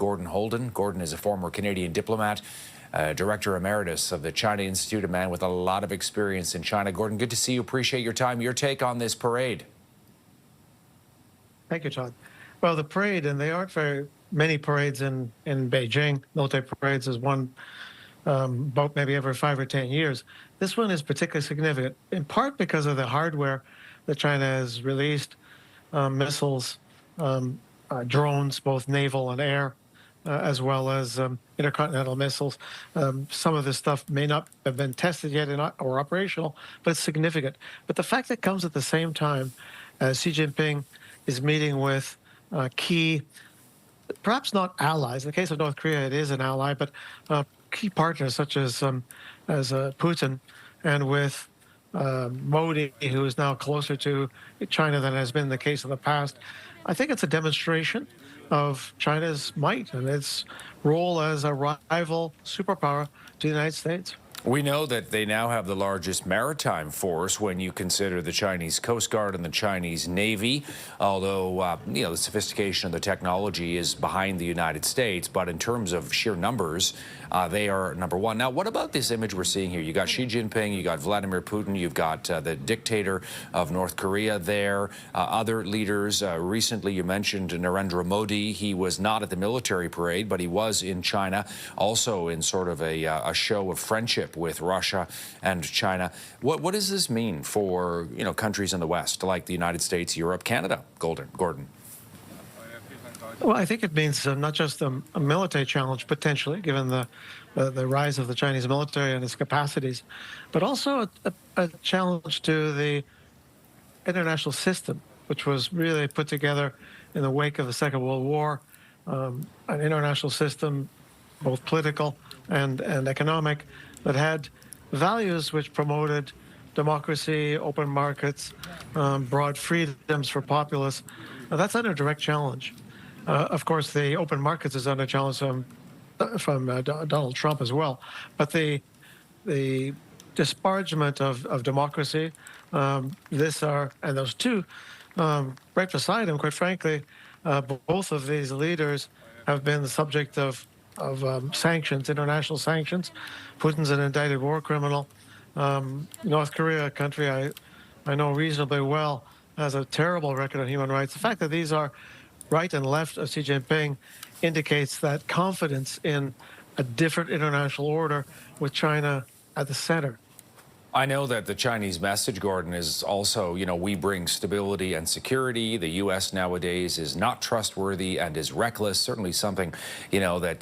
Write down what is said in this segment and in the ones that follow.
Gordon Houlden. Gordon is a former Canadian diplomat, Director Emeritus of the China Institute, a man with a lot of experience in China. Gordon, good to see you. Appreciate your time. Your take on this parade. Thank you, Todd. Well, the parade, and there aren't very many parades in Beijing. Military parades is one about maybe every 5 or 10 years. This one is particularly significant, in part because of the hardware that China has released, missiles, drones, both naval and air, as well as intercontinental missiles. Some of this stuff may not have been tested yet or operational, but it's significant. But the fact that it comes at the same time as Xi Jinping is meeting with key, perhaps not allies. In the case of North Korea, it is an ally, but key partners such as Putin, and with Modi, who is now closer to China than has been the case in the past. I think it's a demonstration of China's might and its role as a rival superpower to the United States. We know that they now have the largest maritime force when you consider the Chinese Coast Guard and the Chinese Navy, although, the sophistication of the technology is behind the United States. But in terms of sheer numbers, they are number one. Now, what about this image we're seeing here? You got Xi Jinping, you got Vladimir Putin, you've got the dictator of North Korea there, other leaders. Recently, you mentioned Narendra Modi. He was not at the military parade, but he was in China, also in sort of a show of friendship with Russia and China. What does this mean for countries in the West like the United States, Europe, Canada? Gordon. Well, I think it means not just a military challenge potentially, given the rise of the Chinese military and its capacities, but also a challenge to the international system, which was really put together in the wake of the Second World War, an international system, both political and economic, that had values which promoted democracy, open markets, broad freedoms for populace. That's under direct challenge. Of course, the open markets is under challenge from Donald Trump as well. But the disparagement of democracy, and those two, right beside him, quite frankly, both of these leaders have been the subject of sanctions, international sanctions. Putin's an indicted war criminal. North Korea, a country I know reasonably well, has a terrible record on human rights. The fact that these are right and left of Xi Jinping indicates that confidence in a different international order with China at the center. I know that the Chinese message, Gordon, is also, we bring stability and security. The U.S. nowadays is not trustworthy and is reckless. Certainly something, that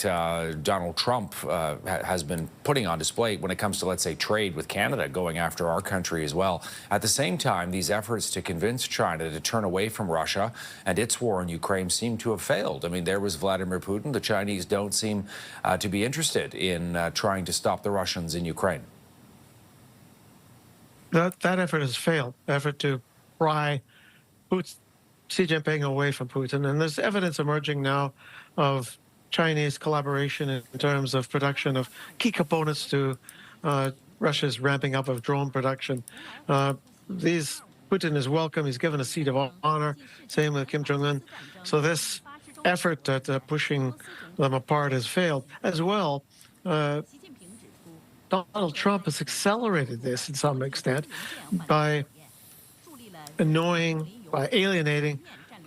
Donald Trump has been putting on display when it comes to, let's say, trade with Canada, going after our country as well. At the same time, these efforts to convince China to turn away from Russia and its war in Ukraine seem to have failed. I mean, there was Vladimir Putin. The Chinese don't seem to be interested in trying to stop the Russians in Ukraine. That effort has failed, effort to pry Xi Jinping away from Putin. And there's evidence emerging now of Chinese collaboration in terms of production of key components to Russia's ramping up of drone production. Putin is welcome. He's given a seat of honor, same with Kim Jong-un. So this effort at pushing them apart has failed. As well, Donald Trump has accelerated this in some extent by alienating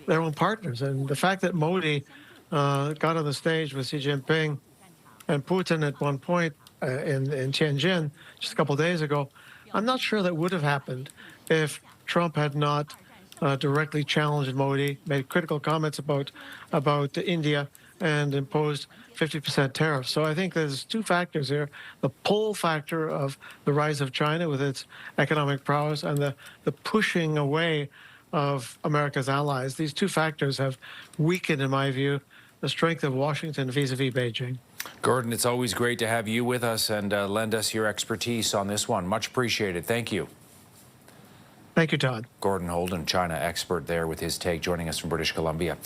their own partners. And the fact that Modi got on the stage with Xi Jinping and Putin at one point in Tianjin just a couple of days ago, I'm not sure that would have happened if Trump had not directly challenged Modi, made critical comments about India, and imposed 50% tariffs. So I think there's two factors here: the pull factor of the rise of China with its economic prowess and the pushing away of America's allies. These two factors have weakened, in my view, the strength of Washington vis-a-vis Beijing. Gordon, it's always great to have you with us and lend us your expertise on this one. Much appreciated. Thank you. Thank you, Todd. Gordon Houlden, China expert there with his take, joining us from British Columbia.